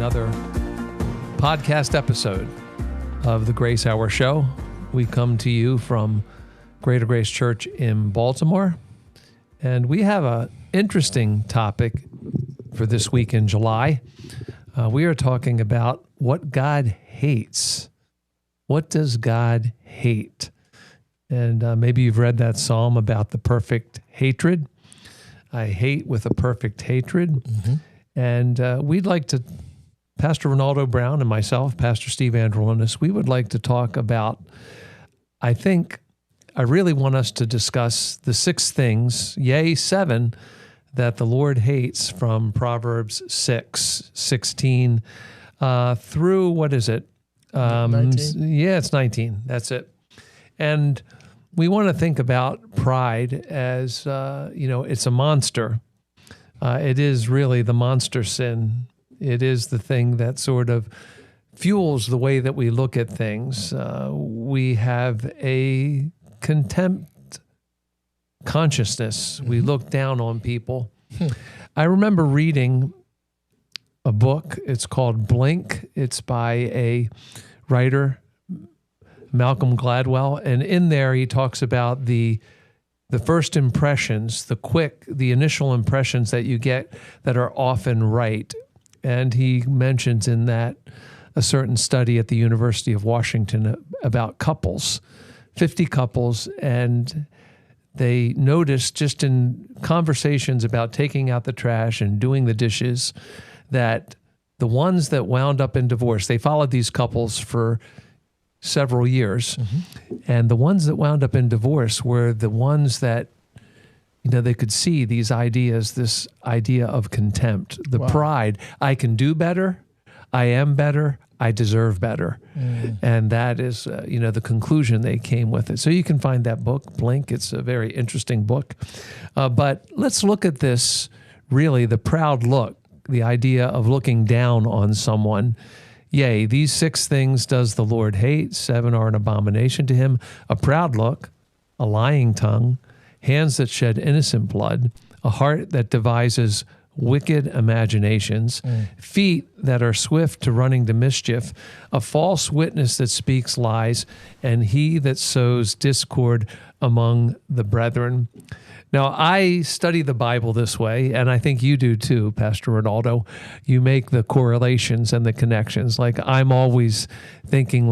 another podcast episode of the Grace Hour Show. We come to you from Greater Grace Church in Baltimore, and we have an interesting topic for this week in July. We are talking about what God hates. What does God hate? And maybe you've read that psalm about the perfect hatred. I hate with a perfect hatred. Mm-hmm. And we'd like to, Pastor Renaldo Brown and myself, Pastor Steve Andrulonis, we would like to talk about, I really want us to discuss the 6 things, yea, 7, that the Lord hates from Proverbs 6:16 through, what is it? 19? Yeah, it's 19. That's it. And we want to think about pride as, it's a monster. It is really the monster sin. It is the thing that sort of fuels the way that we look at things. We have a contempt consciousness. We look down on people. I remember reading a book. It's called Blink. It's by a writer, Malcolm Gladwell, and in there he talks about the first impressions, the initial impressions that you get that are often right. And he mentions in that a certain study at the University of Washington about couples, 50 couples, and they noticed just in conversations about taking out the trash and doing the dishes that the ones that wound up in divorce, they followed these couples for several years. Mm-hmm. And the ones that wound up in divorce were the ones that, they could see this idea of contempt, the pride. I can do better. I am better. I deserve better. Mm. And that is, the conclusion they came with it. So you can find that book, Blink. It's a very interesting book. But let's look at this, really, the proud look, the idea of looking down on someone. Yea, these 6 things does the Lord hate. 7 are an abomination to him. A proud look, a lying tongue, hands that shed innocent blood, a heart that devises wicked imaginations, feet that are swift to running to mischief, a false witness that speaks lies, and he that sows discord among the brethren. Now, I study the Bible this way, and I think you do too, Pastor Renaldo. You make the correlations and the connections. Like, I'm always thinking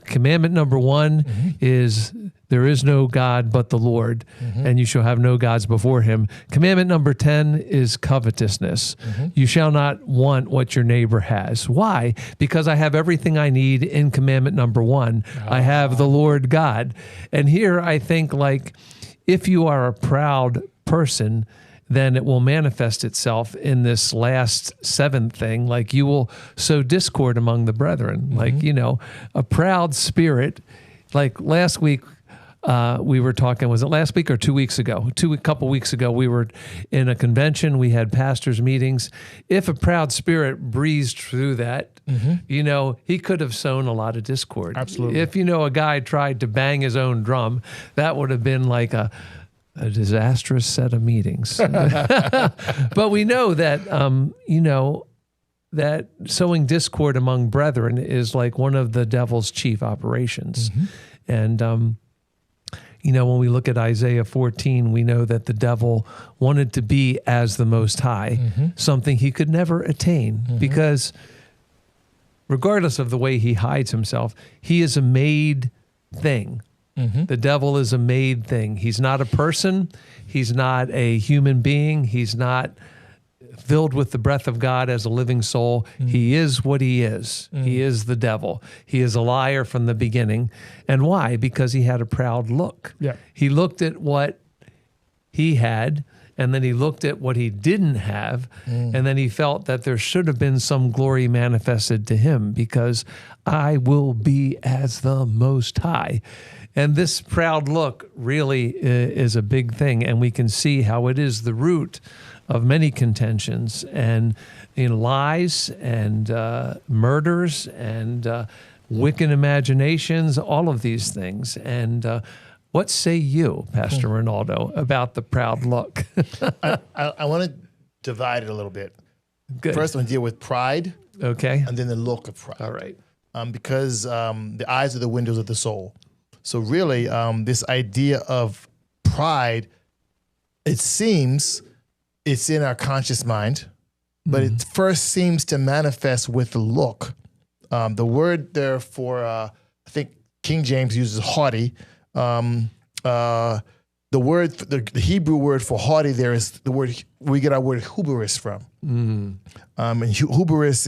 commandment number 1 is there is no God but the Lord, and you shall have no gods before him. Commandment number 10 is covetousness. You shall not want what your neighbor has. Why? Because I have everything I need in commandment number 1. I have the Lord God. And here I think if you are a proud person, then it will manifest itself in this last 7th thing. You will sow discord among the brethren. A proud spirit. Last week, we were talking, was it last week or 2 weeks ago? A couple weeks ago, we were in a convention. We had pastors' meetings. If a proud spirit breezed through that, he could have sown a lot of discord. Absolutely. If, a guy tried to bang his own drum, that would have been like a disastrous set of meetings. But we know that, that sowing discord among brethren is one of the devil's chief operations. And, when we look at Isaiah 14, we know that the devil wanted to be as the Most High, something he could never attain, because regardless of the way he hides himself, he is a made thing. The devil is a made thing. He's not a person. He's not a human being. He's not filled with the breath of God as a living soul. He is what he is. He is the devil. He is a liar from the beginning. And why? Because he had a proud look. Yeah. He looked at what he had, and then he looked at what he didn't have, and then he felt that there should have been some glory manifested to him, because I will be as the Most High. And this proud look really is a big thing, and we can see how it is the root of many contentions and lies and murders and wicked imaginations, all of these things. And what say you, Pastor Renaldo, about the proud look? I want to divide it a little bit. Good. First one deal with pride, Okay. and then the look of pride. All right. Because the eyes are the windows of the soul. So really, this idea of pride, it seems it's in our conscious mind, but it first seems to manifest with the look. The word there for, I think King James uses haughty. The Hebrew word for haughty there is the word, we get our word hubris from. And hubris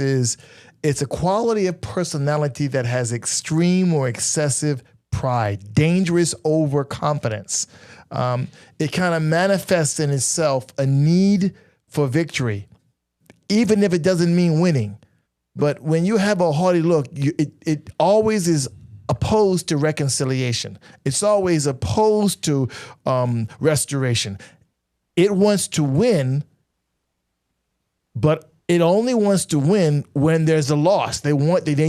it's a quality of personality that has extreme or excessive pride, dangerous overconfidence. It kind of manifests in itself a need for victory, even if it doesn't mean winning. But when you have a haughty look, it always is opposed to reconciliation. It's always opposed to restoration. It wants to win, but it only wants to win when there's a loss. They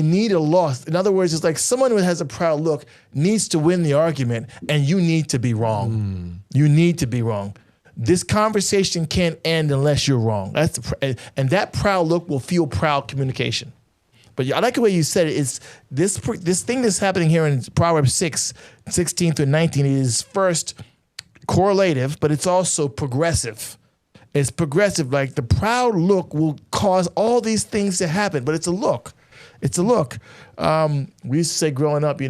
need a loss. In other words, it's like someone who has a proud look needs to win the argument, and you need to be wrong. You need to be wrong. This conversation can't end unless you're wrong. And that proud look will fuel proud communication. But I like the way you said it. It's this thing that's happening here in Proverbs 6:16 through 19 is first correlative, but it's also progressive. It's progressive. Like the proud look will cause all these things to happen, but it's a look. It's a look. We used to say growing up,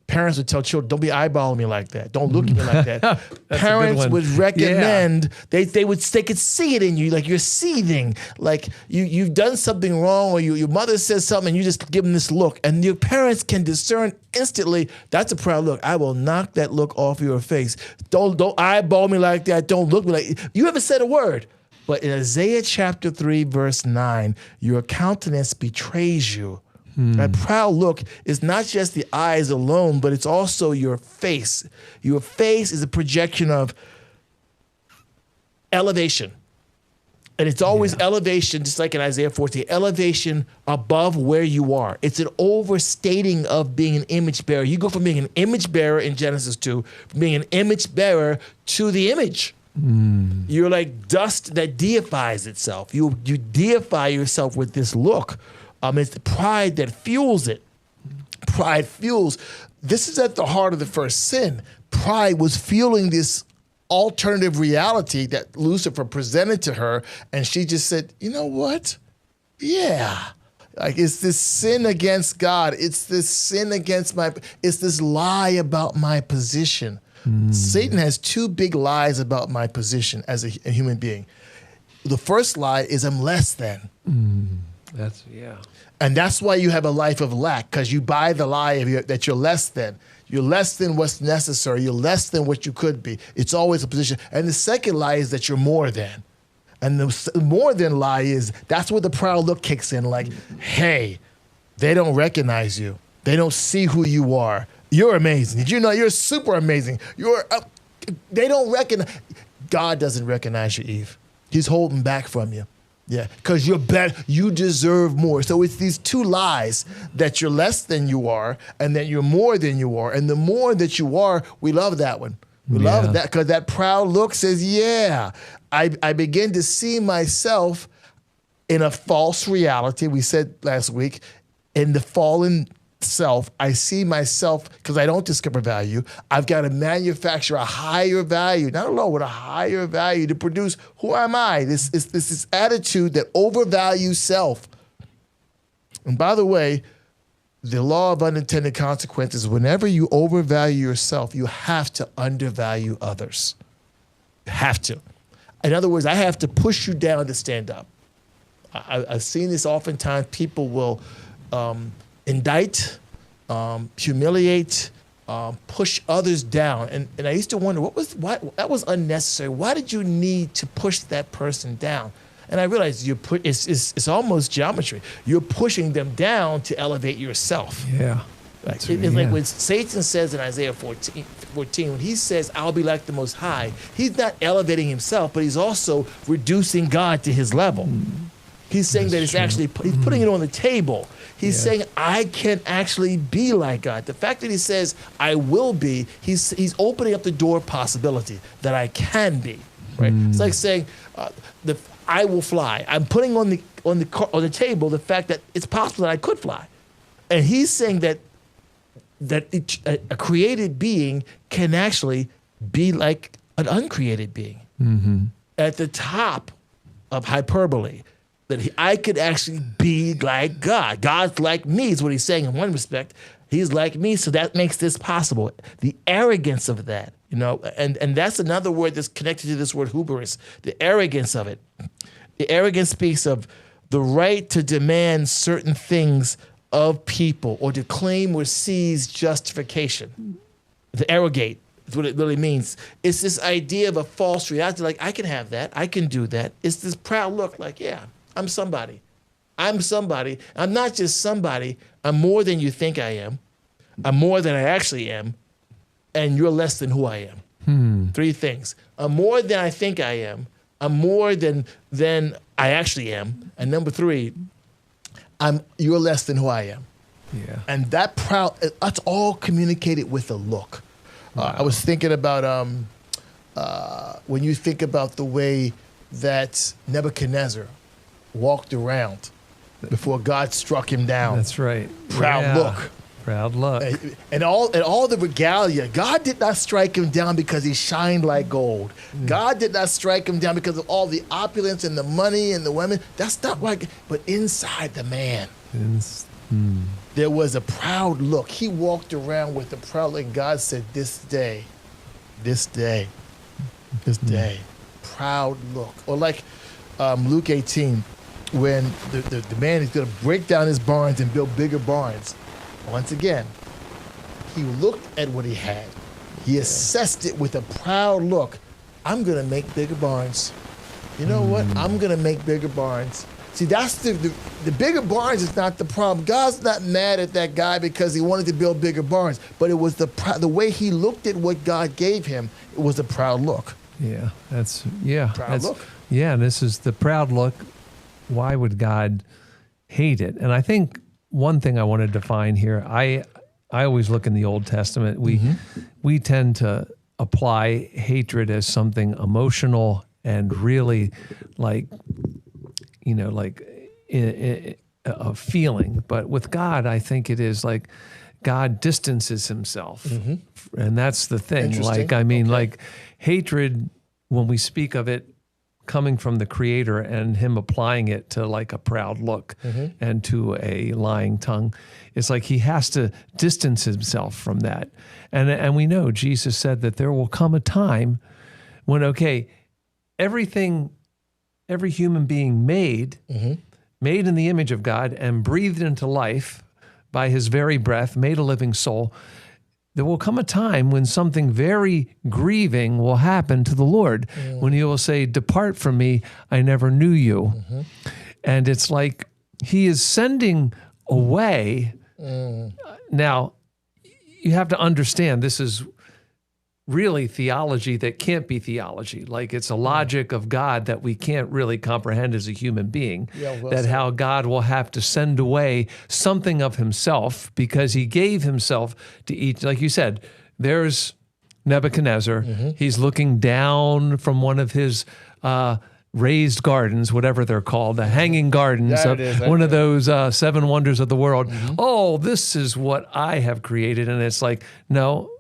parents would tell children, don't be eyeballing me like that. Don't look at me like that. Parents would recommend, they could see it in you, like you're seething, like you've done something wrong, or your mother says something and you just give them this look. And your parents can discern instantly, that's a proud look. I will knock that look off your face. Don't eyeball me like that. Don't look me like, you haven't said a word. But in Isaiah chapter 3, verse 9, your countenance betrays you. That proud look is not just the eyes alone, but it's also your face. Your face is a projection of elevation. And it's always elevation, just like in Isaiah 14, elevation above where you are. It's an overstating of being an image bearer. You go from being an image bearer in Genesis 2, from being an image bearer to the image. You're like dust that deifies itself. You deify yourself with this look. It's the pride that fuels it. Pride fuels. This is at the heart of the first sin. Pride was fueling this alternative reality that Lucifer presented to her, and she just said, you know what? Yeah. Like it's this sin against God. It's this sin against it's this lie about my position. Satan has two big lies about my position as a human being. The first lie is I'm less than. And that's why you have a life of lack, because you buy the lie that you're less than. You're less than what's necessary. You're less than what you could be. It's always a position. And the second lie is that you're more than. And the more than lie is, that's where the proud look kicks in. Like, hey, they don't recognize you. They don't see who you are. You're amazing. Did you know you're super amazing? They don't recognize. God doesn't recognize you, Eve. He's holding back from you. Yeah, because you're better, you deserve more. So it's these two lies, that you're less than you are and that you're more than you are. And the more that you are, we love that one. We love that because that proud look says, yeah, I begin to see myself in a false reality. We said last week, in the fallen self, I see myself because I don't discover value. I've got to manufacture a higher value, not alone, with a higher value to produce who am I? This attitude that overvalues self. And by the way, the law of unintended consequences, whenever you overvalue yourself, you have to undervalue others. You have to. In other words, I have to push you down to stand up. I've seen this oftentimes. People will indict, humiliate, push others down. And I used to wonder, why that was unnecessary. Why did you need to push that person down? And I realized it's almost geometry. You're pushing them down to elevate yourself. Yeah. It's like when Satan says in Isaiah 14, when he says, I'll be like the Most High, he's not elevating himself, but he's also reducing God to his level. He's saying that it's actually, he's putting it on the table. He's saying, I can actually be like God. The fact that he says, I will be, he's opening up the door of possibility that I can be. right? It's like saying, I will fly. I'm putting on the table the fact that it's possible that I could fly. And he's saying that a created being can actually be like an uncreated being. Mm-hmm. At the top of hyperbole, that I could actually be like God. God's like me is what he's saying in one respect. He's like me, so that makes this possible. The arrogance of that, and that's another word that's connected to this word hubris, the arrogance of it. The arrogance speaks of the right to demand certain things of people or to claim or seize justification. To arrogate is what it really means. It's this idea of a false reality, like I can have that, I can do that. It's this proud look like, yeah, I'm somebody. I'm somebody. I'm not just somebody. I'm more than you think I am. I'm more than I actually am. And you're less than who I am. 3 things. I'm more than I think I am. I'm more than I actually am. And number 3, you're less than who I am. Yeah. And that's all communicated with a look. Wow. I was thinking about when you think about the way that Nebuchadnezzar walked around before God struck him down. That's right. Proud look. Proud look. And all the regalia. God did not strike him down because he shined like gold. God did not strike him down because of all the opulence and the money and the women. That's not why. But inside the man, there was a proud look. He walked around with a proud look. And God said, this day, proud look. Or like Luke 18, when the man is going to break down his barns and build bigger barns. Once again, he looked at what he had. He assessed it with a proud look. I'm going to make bigger barns. You know what? I'm going to make bigger barns. See, that's the bigger barns is not the problem. God's not mad at that guy because he wanted to build bigger barns, but it was the way he looked at what God gave him. It was a proud look. Yeah, Proud look. Yeah, and this is the proud look. Why would God hate it? And I think one thing I want to define here, I always look in the Old Testament. We tend to apply hatred as something emotional and really like a feeling. But with God, I think it is like God distances himself. And that's the thing. Like hatred, when we speak of it coming from the Creator and him applying it to like a proud look and to a lying tongue, it's like he has to distance himself from that. And we know Jesus said that there will come a time when, every human being made in the image of God and breathed into life by his very breath, made a living soul, there will come a time when something very grieving will happen to the Lord, when he will say, "Depart from me, I never knew you." And it's like he is sending away. Now, you have to understand, this is really theology that can't be theology. Like it's a logic of God that we can't really comprehend as a human being. How God will have to send away something of himself because he gave himself to each. Like you said, there's Nebuchadnezzar. He's looking down from one of his raised gardens, whatever they're called, the hanging gardens, one of those 7 wonders of the world. Oh, this is what I have created. And it's like, no,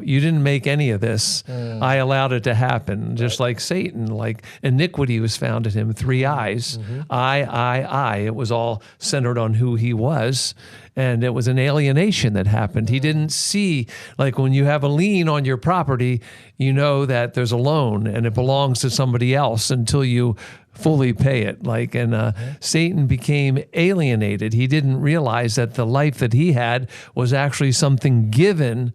you didn't make any of this. I allowed it to happen. Just like Satan, like iniquity was found in him, 3 eyes. I. It was all centered on who he was. And it was an alienation that happened. He didn't see, like when you have a lien on your property, you know that there's a loan and it belongs to somebody else until you fully pay it. Satan became alienated. He didn't realize that the life that he had was actually something given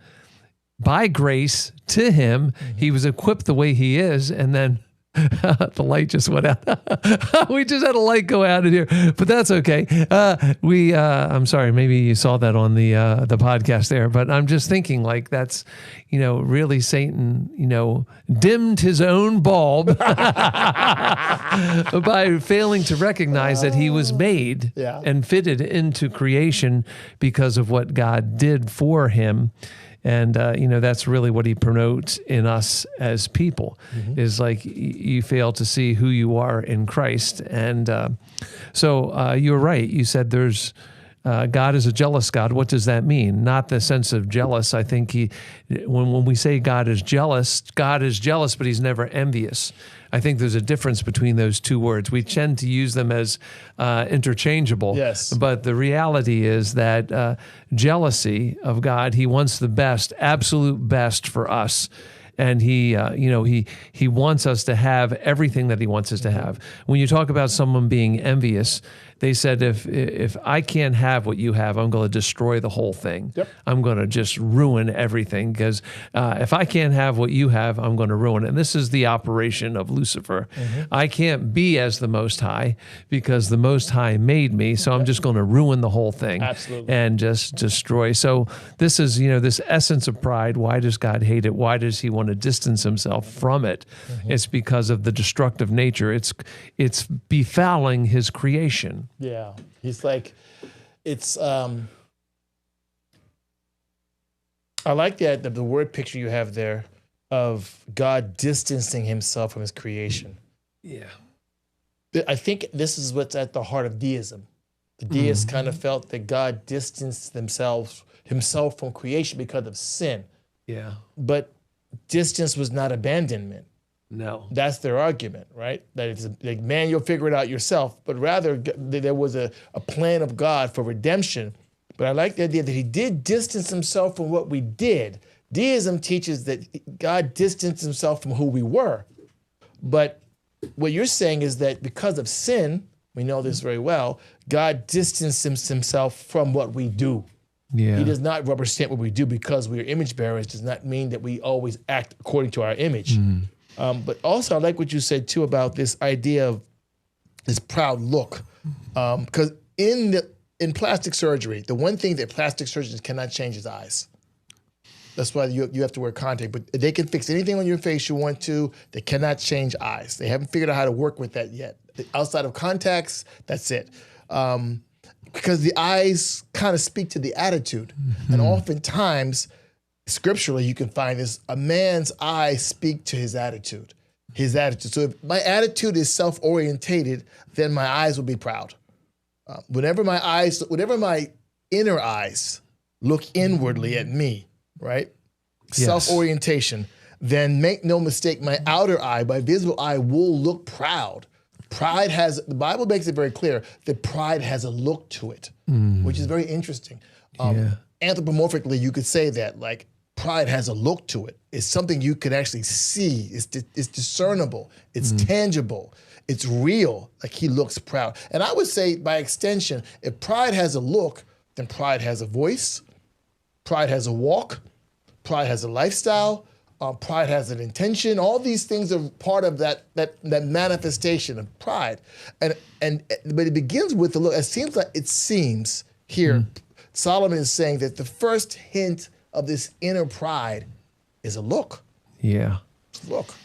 by grace to him. He was equipped the way he is, and then the light just went out. We just had a light go out in here, but that's okay. I'm sorry, maybe you saw that on the podcast there, but I'm just thinking like that's, really Satan, dimmed his own bulb by failing to recognize that he was made and fitted into creation because of what God did for him. And, that's really what he promotes in us as people is like you fail to see who you are in Christ. And so you're right. You said there's God is a jealous God. What does that mean? Not the sense of jealous. I think when we say God is jealous, but he's never envious. I think there's a difference between those two words. We tend to use them as interchangeable. Yes. But the reality is that jealousy of God, he wants the best, absolute best for us. And he wants us to have everything that he wants us to have. When you talk about someone being envious, they said, if I can't have what you have, I'm going to destroy the whole thing. Yep. I'm going to just ruin everything because if I can't have what you have, I'm going to ruin it. And this is the operation of Lucifer. I can't be as the Most High because the Most High made me, so I'm just going to ruin the whole thing. Absolutely. And just destroy. So this is, this essence of pride. Why does God hate it? Why does he want to distance himself from it? It's because of the destructive nature. It's befouling his creation. Yeah. He's like, it's, I like that, the word picture you have there of God distancing himself from his creation. Yeah. I think this is what's at the heart of deism. The deists kind of felt that God distanced himself from creation because of sin. Yeah. But distance was not abandonment. No. That's their argument, right? That it's like, man, you'll figure it out yourself. But rather, there was a plan of God for redemption. But I like the idea that he did distance himself from what we did. Deism teaches that God distanced himself from who we were. But what you're saying is that because of sin, we know this very well, God distanced himself from what we do. Yeah. He does not rubber stamp what we do because we are image bearers. Does not mean that we always act according to our image. But also, I like what you said too about this idea of this proud look, because in plastic surgery, the one thing that plastic surgeons cannot change is eyes. That's why you have to wear contact. But they can fix anything on your face you want to. They cannot change eyes. They haven't figured out how to work with that yet. Outside of contacts, that's it. Because the eyes kind of speak to the attitude, and oftentimes, scripturally, you can find this: a man's eyes speak to his attitude. So if my attitude is self-orientated, then my eyes will be proud. Whenever my inner eyes look inwardly at me, right? Yes. Self-orientation, then make no mistake, my outer eye, my visible eye will look proud. The Bible makes it very clear that pride has a look to it, which is very interesting. Anthropomorphically, you could say that, like, pride has a look to it. It's something you can actually see. It's discernible. It's tangible. It's real. Like, he looks proud. And I would say, by extension, if pride has a look, then pride has a voice, pride has a walk, pride has a lifestyle, pride has an intention. All these things are part of that manifestation of pride. But it begins with the look. It seems here, Solomon is saying that the first hint of this inner pride is a look. Yeah. It's a look.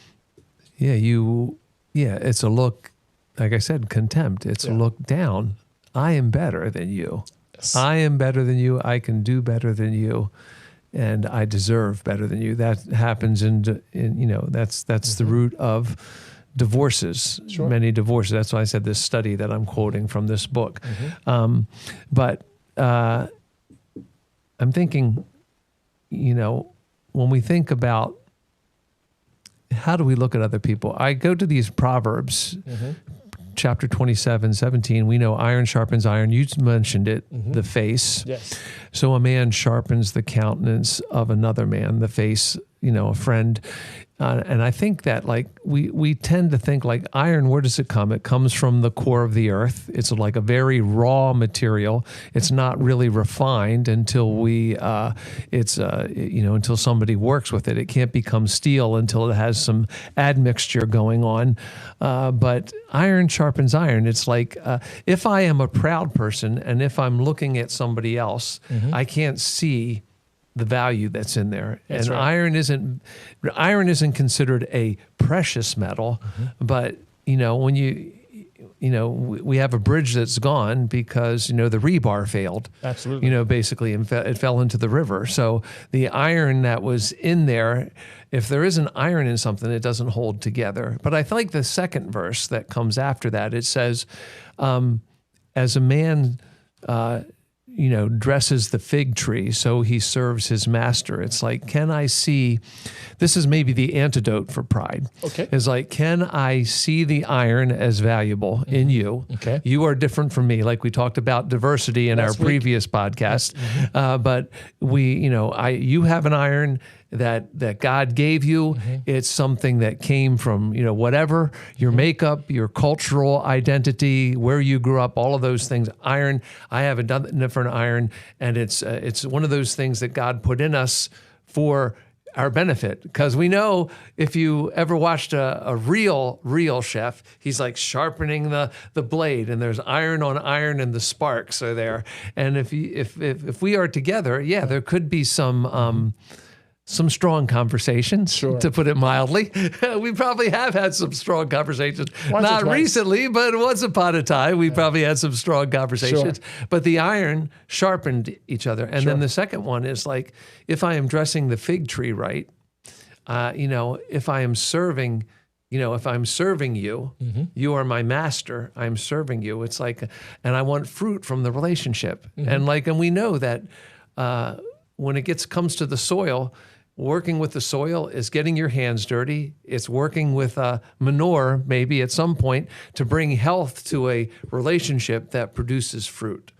Yeah, it's a look, like I said, contempt. It's a look down. I am better than you. Yes. I am better than you. I can do better than you. And I deserve better than you. That happens that's the root of divorces, many divorces. That's why I said this study that I'm quoting from this book. But I'm thinking, when we think about how do we look at other people, I go to these Proverbs, chapter 27:17. We know iron sharpens iron. You mentioned it, the face. Yes. So a man sharpens the countenance of another man, the face, a friend. And I think that, like, we tend to think, like, iron, where does it come? It comes from the core of the earth. It's like a very raw material. It's not really refined until until somebody works with it. It can't become steel until it has some admixture going on. But iron sharpens iron. It's like, if I am a proud person and if I'm looking at somebody else, I can't see the value that's in there. That's and right. iron isn't considered a precious metal, but when we have a bridge that's gone because, the rebar failed. Absolutely. Basically, and it fell into the river. So the iron that was in there, if there isn't iron in something, it doesn't hold together. But I like the second verse that comes after that. It says, as a man, dresses the fig tree, so he serves his master. It's like, can I see, this is maybe the antidote for pride. Okay. It's like, can I see the iron as valuable in you? Okay. You are different from me, like we talked about diversity in our previous podcast. But you have an iron that God gave you. It's something that came from, whatever, your makeup, your cultural identity, where you grew up, all of those things. Iron, I have a different iron, and it's one of those things that God put in us for our benefit. Because we know if you ever watched a real chef, he's like sharpening the blade, and there's iron on iron, and the sparks are there. And if we are together, there could be some strong conversations, to put it mildly. We probably have had some strong conversations. Not recently, but once upon a time, we probably had some strong conversations. But the iron sharpened each other. And then the second one is like, if I am dressing the fig tree right, if I am serving, if I'm serving you, you are my master, I'm serving you. It's like, and I want fruit from the relationship. And we know that when it comes to the soil, working with the soil is getting your hands dirty. It's working with manure, maybe at some point, to bring health to a relationship that produces fruit.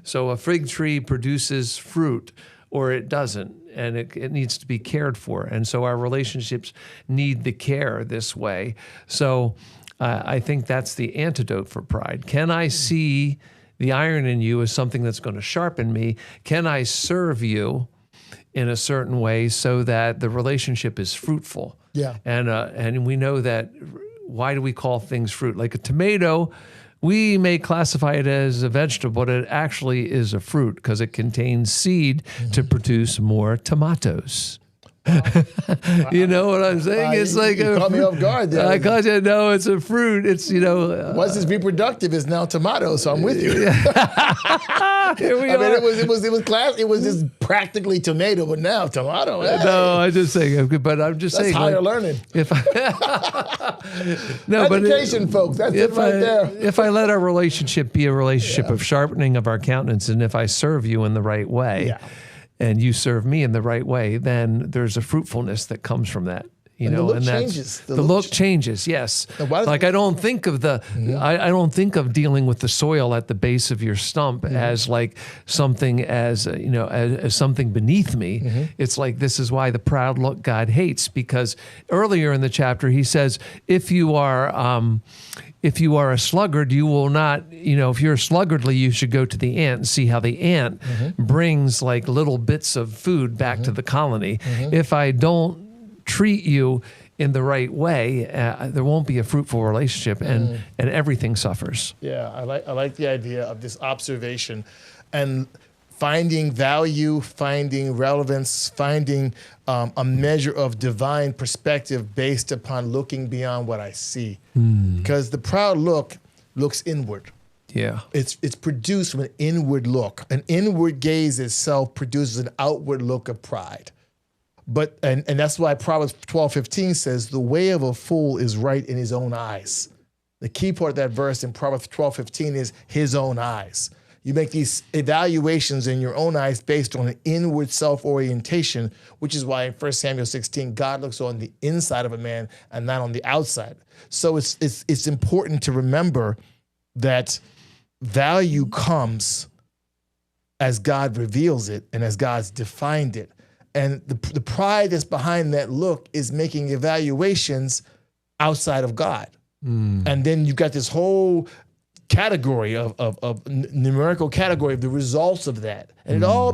So a fig tree produces fruit, or it doesn't, and it needs to be cared for. And so our relationships need the care this way. So I think that's the antidote for pride. Can I see the iron in you as something that's going to sharpen me? Can I serve you in a certain way so that the relationship is fruitful? And we know that, why do we call things fruit? Like a tomato, we may classify it as a vegetable, but it actually is a fruit because it contains seed to produce more tomatoes. You know what I'm saying? It's like you caught me off guard there. I caught you. No, it's a fruit. It's once it's reproductive, it's now tomato. So I'm with you. Here we are. It was just practically tomato, but now tomato. Hey. No, I'm just saying. But I'm just saying. That's higher learning. Education, folks. That's it right there. If I let our relationship be a relationship of sharpening of our countenance, and if I serve you in the right way. And you serve me in the right way, then there's a fruitfulness that comes from that. The look changes. The look changes, yes. Like I don't think of I don't think of dealing with the soil at the base of your stump as like something as something beneath me. It's like, this is why the proud look God hates, because earlier in the chapter he says, if you are a sluggard, you will not, if you're sluggardly, you should go to the ant and see how the ant brings like little bits of food back to the colony. If I don't treat you in the right way, there won't be a fruitful relationship, and everything suffers. Yeah, I like the idea of this observation and finding value, finding relevance, finding a measure of divine perspective based upon looking beyond what I see. Because the proud look looks inward. Yeah. It's produced from an inward look. An inward gaze itself produces an outward look of pride. But and that's why Proverbs 12:15 says, the way of a fool is right in his own eyes. The key part of that verse in Proverbs 12:15 is his own eyes. You make these evaluations in your own eyes based on an inward self-orientation, which is why in 1 Samuel 16, God looks on the inside of a man and not on the outside. So it's important to remember that value comes as God reveals it and as God's defined it. And the pride that's behind that look is making evaluations outside of God. And then you've got this whole category of numerical category of the results of that. And it all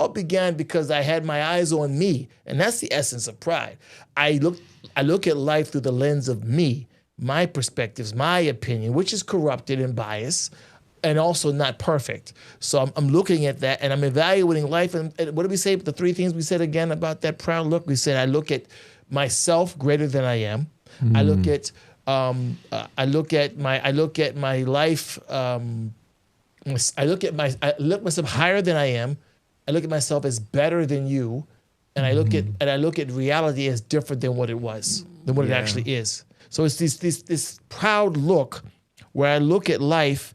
began because I had my eyes on me. And that's the essence of pride. I look at life through the lens of me, my perspectives, my opinion, which is corrupted and biased and also not perfect. So I'm looking at that and I'm evaluating life. And what did we say? The three things we said again about that proud look? We said, I look at myself greater than I am. I look at I look at my life. I look myself higher than I am. I look at myself as better than you, and I look at reality as different than what it was, than what it actually is. So it's this proud look where I look at life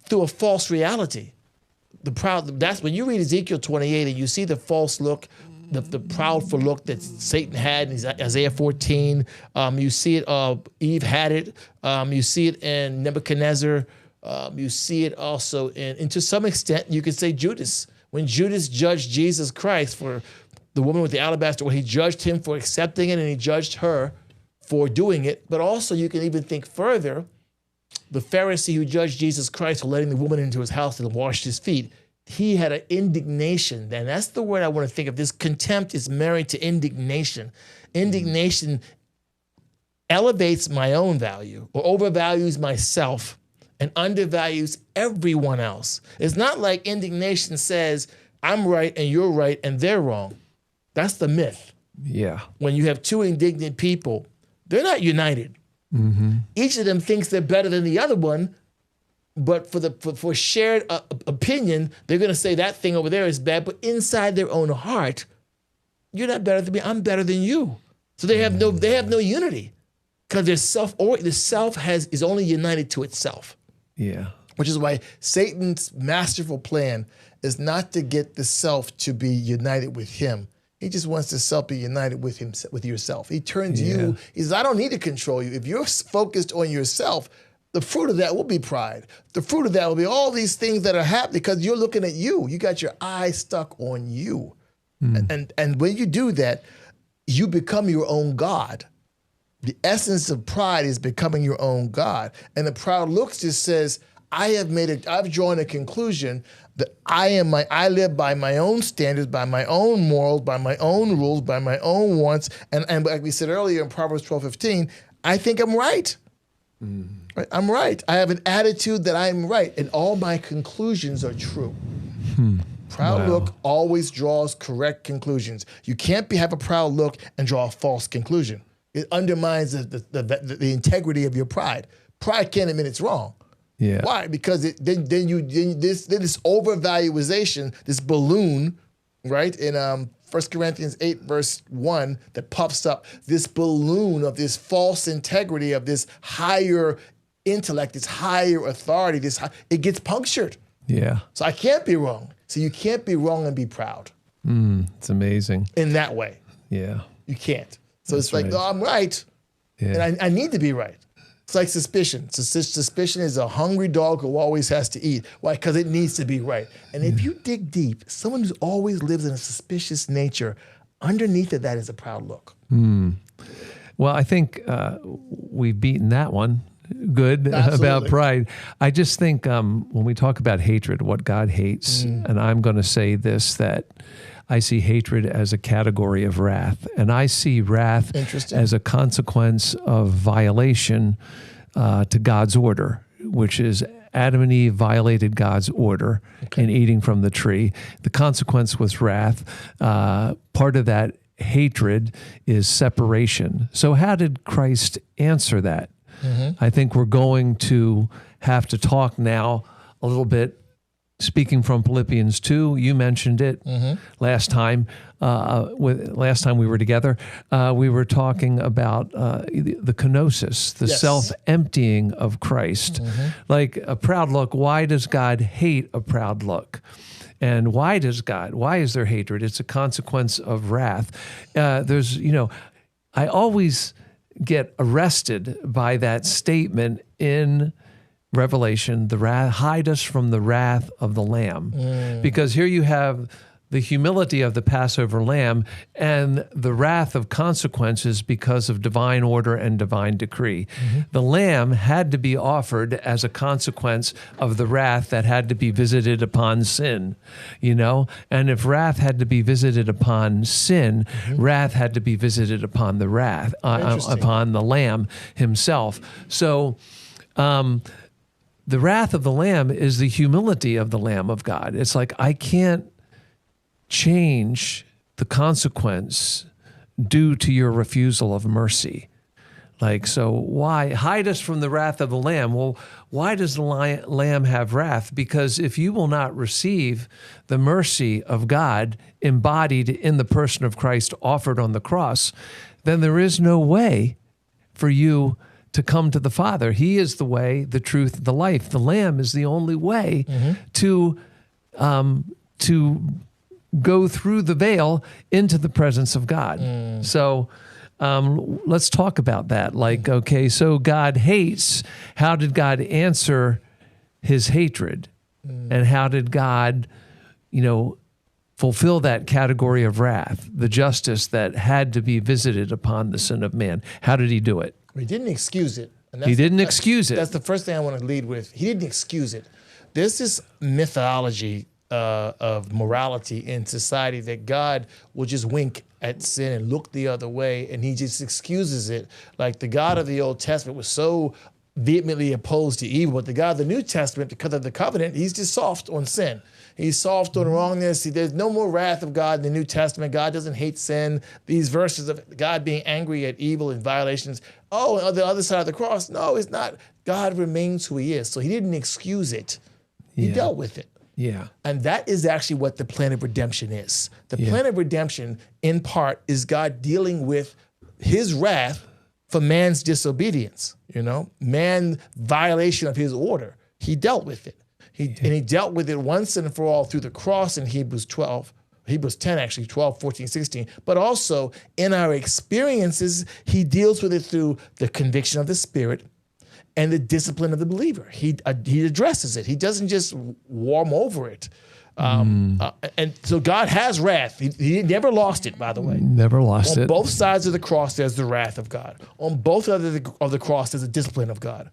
through a false reality. That's when you read Ezekiel 28 and you see the false look, the proudful look that Satan had in Isaiah 14. You see it, Eve had it. You see it in Nebuchadnezzar. You see it also and to some extent, you could say Judas. When Judas judged Jesus Christ for the woman with the alabaster, well, he judged him for accepting it and he judged her for doing it. But also you can even think further, the Pharisee who judged Jesus Christ for letting the woman into his house and washed his feet, he had an indignation. And that's the word I want to think of. This contempt is married to indignation. Indignation elevates my own value or overvalues myself and undervalues everyone else. It's not like indignation says, I'm right and you're right and they're wrong. That's the myth. Yeah. When you have two indignant people, they're not united. Mm-hmm. Each of them thinks they're better than the other one, but for shared opinion, they're going to say that thing over there is bad, but inside their own heart, you're not better than me, I'm better than you. So they have no unity because the self is only united to itself. Yeah. Which is why Satan's masterful plan is not to get the self to be united with him. He just wants the self to be united with him, with yourself. He turns you, he says, I don't need to control you. If you're focused on yourself, the fruit of that will be pride. The fruit of that will be all these things that are happening because you're looking at you. You got your eye stuck on you. And when you do that, you become your own God. The essence of pride is becoming your own God. And the proud look just says, I've drawn a conclusion that I live by my own standards, by my own morals, by my own rules, by my own wants. And like we said earlier in Proverbs 12:15, I think I'm right. Right? I'm right. I have an attitude that I'm right. And all my conclusions are true. Proud look always draws correct conclusions. You can't have a proud look and draw a false conclusion. It undermines the integrity of your pride. Pride can't admit it's wrong. Yeah. Why? Because then this overvaluation, this balloon, right? In 1 Corinthians 8 verse 1 that puffs up, this balloon of this false integrity of this higher intellect, this higher authority, it gets punctured. Yeah. So I can't be wrong. So you can't be wrong and be proud. It's amazing. In that way. Yeah. You can't. So it's like, no, I'm right. Yeah. And I need to be right. It's like suspicion. Suspicion is a hungry dog who always has to eat. Why? Because it needs to be right. And if you dig deep, someone who always lives in a suspicious nature, underneath of that is a proud look. Well, I think we've beaten that one good about pride. I just think when we talk about hatred, what God hates, and I'm going to say this, that I see hatred as a category of wrath, and I see wrath as a consequence of violation to God's order, which is Adam and Eve violated God's order in eating from the tree. The consequence was wrath. Part of that hatred is separation. So how did Christ answer that? I think we're going to have to talk now a little bit. Speaking from Philippians 2, you mentioned it last time. Last time we were together, we were talking about the kenosis, the self-emptying of Christ. Like a proud look, why does God hate a proud look? And why is there hatred? It's a consequence of wrath. I always get arrested by that statement in Revelation, hide us from the wrath of the Lamb. Because here you have the humility of the Passover lamb and the wrath of consequences because of divine order and divine decree. The lamb had to be offered as a consequence of the wrath that had to be visited upon sin, And if wrath had to be visited upon sin, wrath had to be visited upon the upon the lamb himself. So, the wrath of the Lamb is the humility of the Lamb of God. It's like, I can't change the consequence due to your refusal of mercy. Like, so why hide us from the wrath of the Lamb? Well, why does the Lamb have wrath? Because if you will not receive the mercy of God embodied in the person of Christ offered on the cross, then there is no way for you to come to the Father. He is the way, the truth, the life. The Lamb is the only way to go through the veil into the presence of God. So let's talk about that. Like, okay, so God hates. How did God answer his hatred? And how did God, fulfill that category of wrath, the justice that had to be visited upon the sin of man? How did he do it? He didn't excuse it. And He didn't excuse it. That's the first thing I want to lead with. He didn't excuse it. There's this mythology of morality in society that God will just wink at sin and look the other way, and he just excuses it. Like the God of the Old Testament was so vehemently opposed to evil, but the God of the New Testament, because of the covenant, he's just soft on sin. He's soft on wrongness. There's no more wrath of God in the New Testament. God doesn't hate sin. These verses of God being angry at evil and violations. Oh, on the other side of the cross, no, it's not. God remains who he is. So he didn't excuse it. He dealt with it. Yeah. And that is actually what the plan of redemption is. The plan of redemption, in part, is God dealing with his wrath for man's disobedience, man's violation of his order. He dealt with it. And he dealt with it once and for all through the cross in Hebrews 10, actually, 12, 14, 16. But also in our experiences, he deals with it through the conviction of the Spirit and the discipline of the believer. He addresses it. He doesn't just warm over it. And so God has wrath. He never lost it, by the way. Never lost it. On both sides of the cross, there's the wrath of God. On both sides of the cross, there's the discipline of God.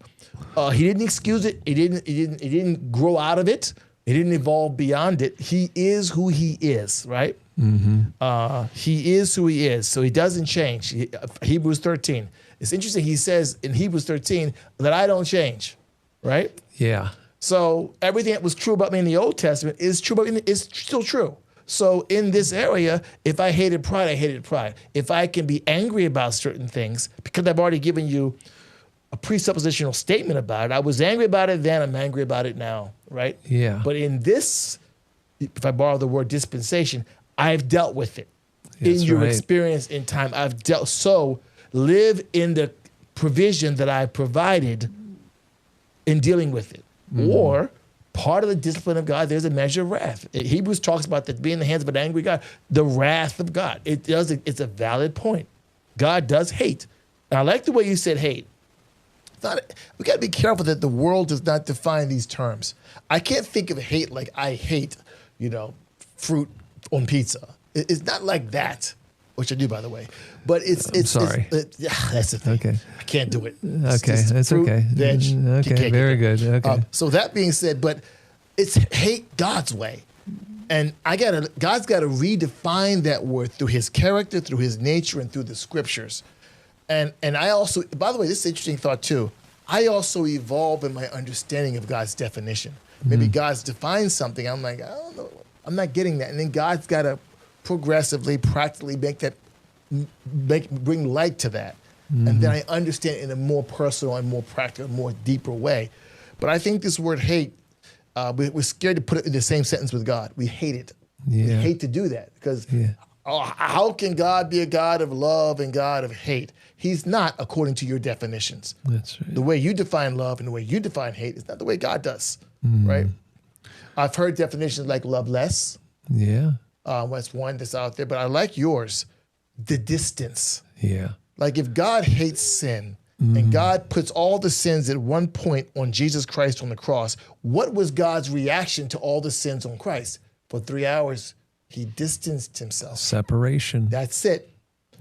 He didn't excuse it. He didn't grow out of it. He didn't evolve beyond it. He is who he is, right? He is who he is. So he doesn't change. Hebrews 13. It's interesting. He says in Hebrews 13 that I don't change, right? Yeah. So everything that was true about me in the Old Testament is true about me. It's still true. So in this area, if I hated pride, I hated pride. If I can be angry about certain things, because I've already given you a presuppositional statement about it, I was angry about it then, I'm angry about it now, right? Yeah. But in this, if I borrow the word dispensation, I've dealt with it. That's in your right. experience in time, I've dealt. So live in the provision that I provided in dealing with it. Or part of the discipline of God, there's a measure of wrath. Hebrews talks about that being in the hands of an angry God, the wrath of God. It's a valid point. God does hate. And I like the way you said hate. We got to be careful that the world does not define these terms. I can't think of hate like I hate, fruit on pizza. It's not like that, which I do, by the way. But it's sorry. That's the thing. Okay. I can't do it. Okay, it's that's okay. Veg, Okay, very good. Okay. So that being said, but it's hate God's way. And God's got to redefine that word through his character, through his nature, and through the scriptures. And I also, by the way, this is an interesting thought too. I also evolve in my understanding of God's definition. Maybe God's defined something. I'm like, I don't know. I'm not getting that. And then God's got to progressively, practically bring light to that. And then I understand it in a more personal and more practical, more deeper way. But I think this word hate, we're scared to put it in the same sentence with God. We hate it. Yeah. We hate to do that because how can God be a God of love and God of hate? He's not according to your definitions. That's right. The way you define love and the way you define hate is not the way God does, right? I've heard definitions like love less. Yeah. That's one that's out there, but I like yours, the distance. Yeah. Like if God hates sin and God puts all the sins at one point on Jesus Christ on the cross, what was God's reaction to all the sins on Christ? For 3 hours, he distanced himself. Separation. That's it.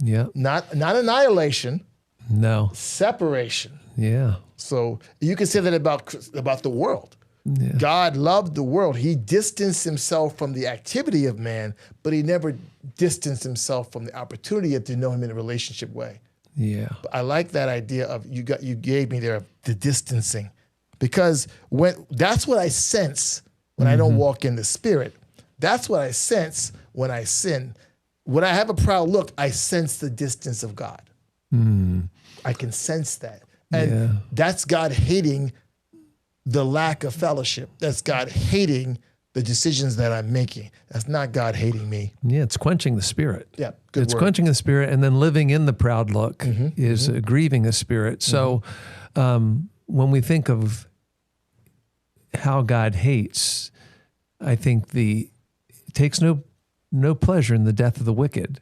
Yeah. Not annihilation. No. Separation. Yeah. So you can say that about the world. Yeah. God loved the world. He distanced himself from the activity of man, but he never distanced himself from the opportunity to know him in a relationship way. Yeah. But I like that idea of you gave me there of the distancing, because that's what I sense when I don't walk in the Spirit. That's what I sense when I sin. When I have a proud look, I sense the distance of God. I can sense that. And that's God hating the lack of fellowship. That's God hating the decisions that I'm making. That's not God hating me. Yeah, it's quenching the spirit. Yeah, good It's word. quenching the spirit, and then living in the proud look is grieving the spirit. So when we think of how God hates, I think it takes no pleasure in the death of the wicked.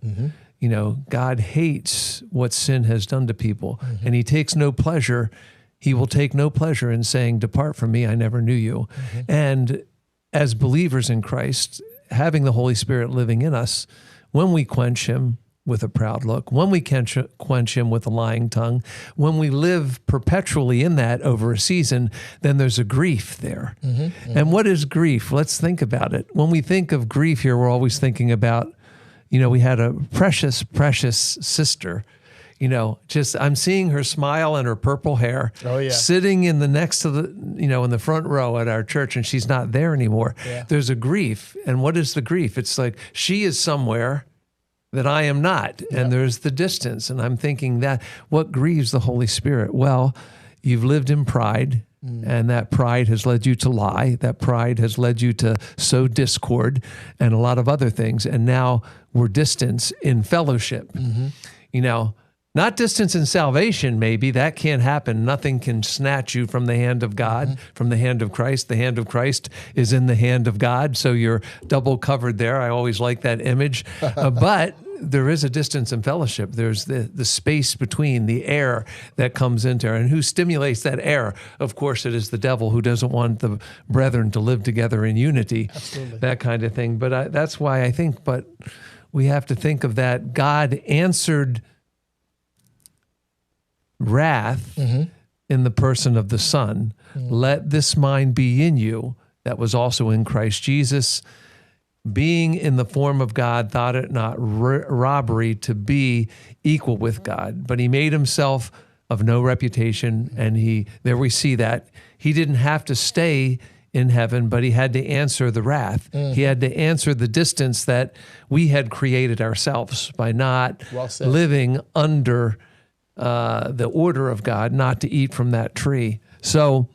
You know, God hates what sin has done to people, and he takes no pleasure. He will take no pleasure in saying, "Depart from me, I never knew you." And as believers in Christ, having the Holy Spirit living in us, when we quench him with a proud look, when we quench him with a lying tongue, when we live perpetually in that over a season, then there's a grief there. And what is grief? Let's think about it. When we think of grief here, we're always thinking about, you know, we had a precious, precious sister. You know, just I'm seeing her smile and her purple hair sitting in the next to the, you know, in the front row at our church, and she's not there anymore. There's a grief. And what is the grief? It's like she is somewhere that I am not. And there's the distance. And I'm thinking that what grieves the Holy Spirit? Well, you've lived in pride. And that pride has led you to lie. That pride has led you to sow discord and a lot of other things. And now we're distant in fellowship. You know, not distance in salvation, maybe. That can't happen. Nothing can snatch you from the hand of God, from the hand of Christ. The hand of Christ is in the hand of God. So you're double covered there. I always like that image. But there is a distance in fellowship. There's the space between, the air that comes into, and who stimulates that air? Of course, it is the devil, who doesn't want the brethren to live together in unity. Absolutely. That kind of thing. But that's why I think, but we have to think of that. God answered wrath in the person of the Son. Let this mind be in you that was also in Christ Jesus. Being in the form of God, thought it not robbery to be equal with God, but he made himself of no reputation. And there we see that he didn't have to stay in heaven, but he had to answer the wrath. He had to answer the distance that we had created ourselves by not living under the order of God, not to eat from that tree. So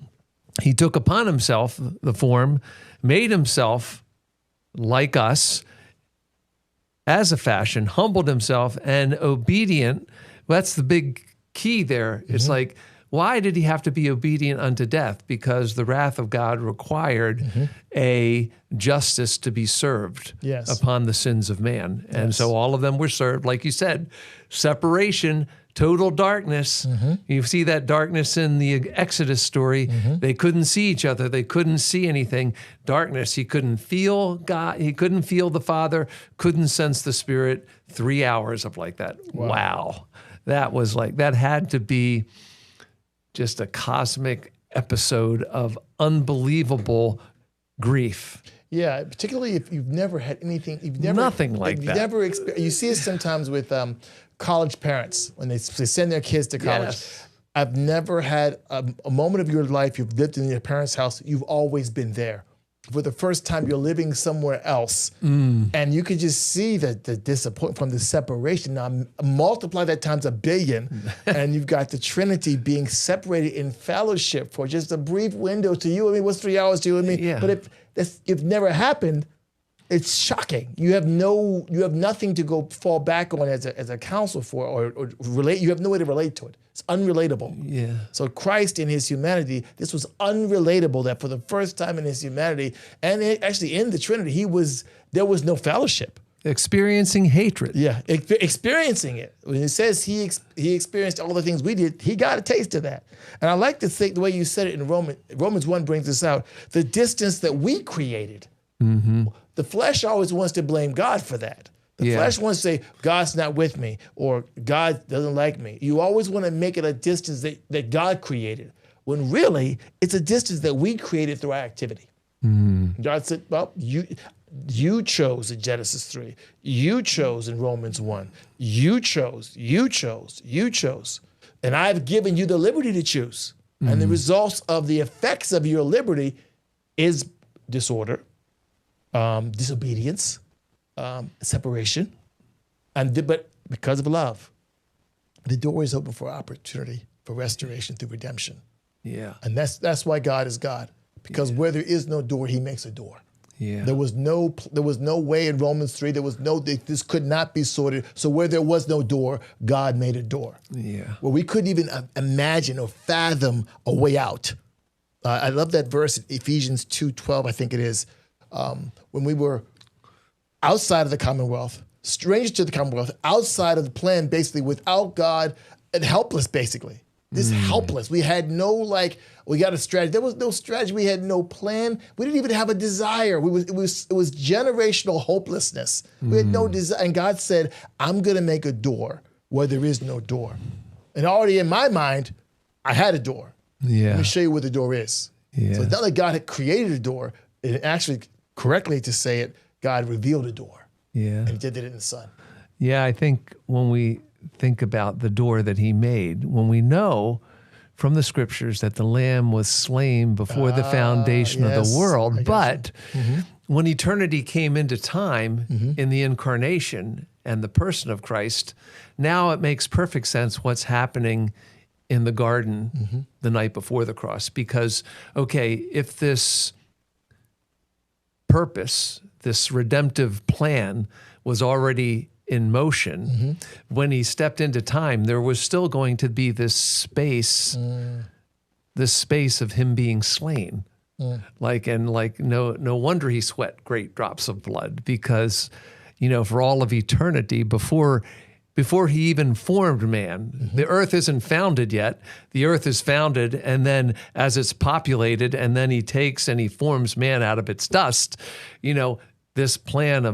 he took upon himself the form, made himself like us as a fashion, humbled himself, and obedient. That's the big key there. It's like, why did he have to be obedient unto death? Because the wrath of God required a justice to be served upon the sins of man. And so all of them were served, like you said, separation, total darkness. You see that darkness in the Exodus story. They couldn't see each other. They couldn't see anything. Darkness. He couldn't feel God. He couldn't feel the Father, couldn't sense the Spirit. 3 hours of like that. Wow. That was like, that had to be just a cosmic episode of unbelievable grief. Yeah, particularly if you've never had anything, Nothing like that. You see it sometimes with college parents when they send their kids to college. I've never had a moment of your life you've lived in your parents' house. You've always been there. For the first time, you're living somewhere else. And you can just see the disappointment from the separation. Now, multiply that times 1 billion, and you've got the Trinity being separated in fellowship for just a brief window to you and me. What's 3 hours to you and me? But if it never happened, it's shocking. You have nothing to go fall back on as a counsel for or relate. You have no way to relate to it. It's unrelatable. Yeah. So Christ in his humanity, this was unrelatable, that for the first time in his humanity, and actually in the Trinity, there was no fellowship. Experiencing hatred. Yeah, experiencing it. When it says he experienced all the things we did, he got a taste of that. And I like to think the way you said it in Romans 1 brings this out, the distance that we created. The flesh always wants to blame God for that. The flesh wants to say, God's not with me, or God doesn't like me. You always want to make it a distance that God created, when really it's a distance that we created through our activity. God said, well, you chose in Genesis 3. You chose in Romans 1. You chose. And I've given you the liberty to choose. And the results of the effects of your liberty is disorder, disobedience, separation, but because of love. the door is open for opportunity, for restoration through redemption. Yeah. And that's why God is God. Because where there is no door, he makes a door. Yeah. There was no way in Romans 3, this could not be sorted. So where there was no door, God made a door. Yeah. Where we couldn't even imagine or fathom a way out. I love that verse in Ephesians 2:12, I think it is. When we were outside of the Commonwealth, strangers to the Commonwealth, outside of the plan, basically without God, and helpless, basically. Helpless. We had we got a strategy. There was no strategy. We had no plan. We didn't even have a desire. It was generational hopelessness. We had no desire. And God said, I'm going to make a door where there is no door. And already in my mind, I had a door. Yeah. Let me show you where the door is. Yeah. So it's not like God had created a door. It actually, correctly to say it, God revealed a door. Yeah. And he did it in the Son. Yeah, I think when we think about the door that he made, when we know from the scriptures that the Lamb was slain before the foundation of the world, but when eternity came into time in the incarnation and the person of Christ, now it makes perfect sense what's happening in the garden the night before the cross. Because, okay, if this purpose, this redemptive plan was already in motion, when he stepped into time, there was still going to be this space of him being slain. No wonder he sweat great drops of blood, because, for all of eternity, before he even formed man, the earth isn't founded yet. The earth is founded, and then as it's populated, and then he takes and he forms man out of its dust, this plan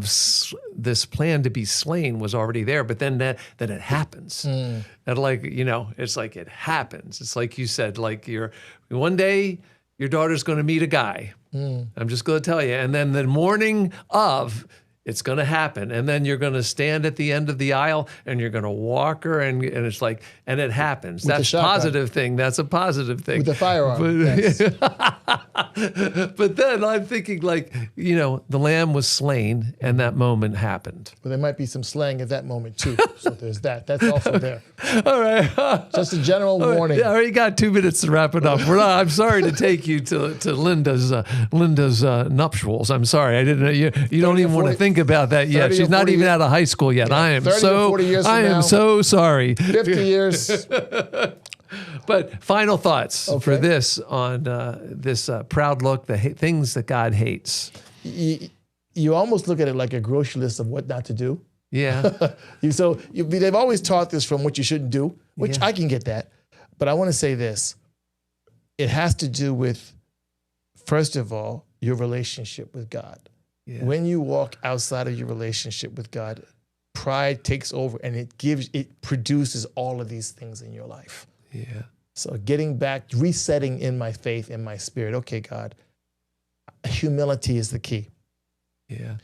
to be slain was already there, but then it happens. And it's like it happens. It's like you said, one day your daughter's going to meet a guy. I'm just going to tell you. And then the morning of, it's going to happen. And then you're going to stand at the end of the aisle and you're going to walk her, and it's like, and it happens. That's a positive thing. That's a positive thing. With the firearm. Yes. But then I'm thinking, the Lamb was slain and that moment happened. Well, there might be some slang at that moment too. So there's that. That's also there. All right. Just a general warning. I already got 2 minutes to wrap it up. I'm sorry to take you to Linda's nuptials. I'm sorry. I didn't know you don't even want to think about that yet. She's not even out of high school yet. Yeah, I am 30 or 40 years from now, so sorry. 50 years. But final thoughts for this on this proud look, the things that God hates. You almost look at it like a grocery list of what not to do. Yeah. They've always taught this from what you shouldn't do, which I can get that. But I want to say this. It has to do with, first of all, your relationship with God. Yeah. When you walk outside of your relationship with God, pride takes over, and it produces all of these things in your life. Yeah. So getting back, resetting in my faith, in my spirit. Okay, God, humility is the key. Yeah.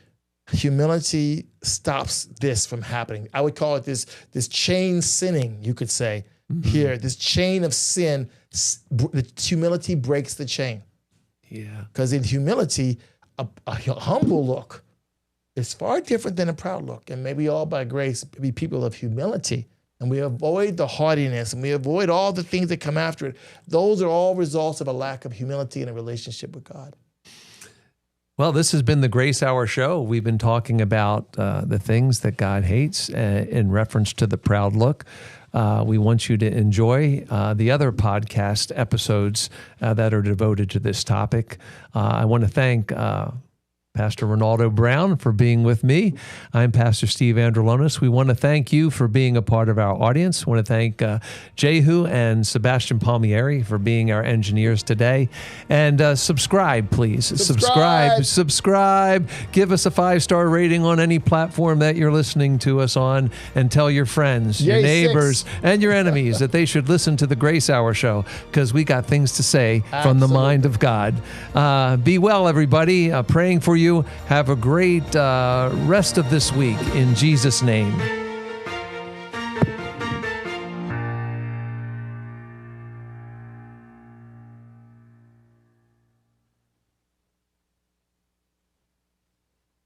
Humility stops this from happening. I would call it this chain sinning, you could say, here. This chain of sin, the humility breaks the chain. Yeah. Because in humility, a humble look is far different than a proud look. And maybe all by grace be people of humility. And we avoid the haughtiness, and we avoid all the things that come after it. Those are all results of a lack of humility in a relationship with God. Well, this has been the Grace Hour Show. We've been talking about the things that God hates in reference to the proud look. We want you to enjoy the other podcast episodes that are devoted to this topic. I want to thank Pastor Renaldo Brown for being with me. I'm Pastor Steve Andrulonis. We want to thank you for being a part of our audience. We want to thank Jehu and Sebastian Palmieri for being our engineers today. And subscribe, please. Subscribe. Give us a 5-star rating on any platform that you're listening to us on, and tell your friends, your neighbors, and your enemies that they should listen to the Grace Hour Show, because we got things to say from the mind of God. Be well, everybody. Praying for you. Have a great rest of this week in Jesus' name.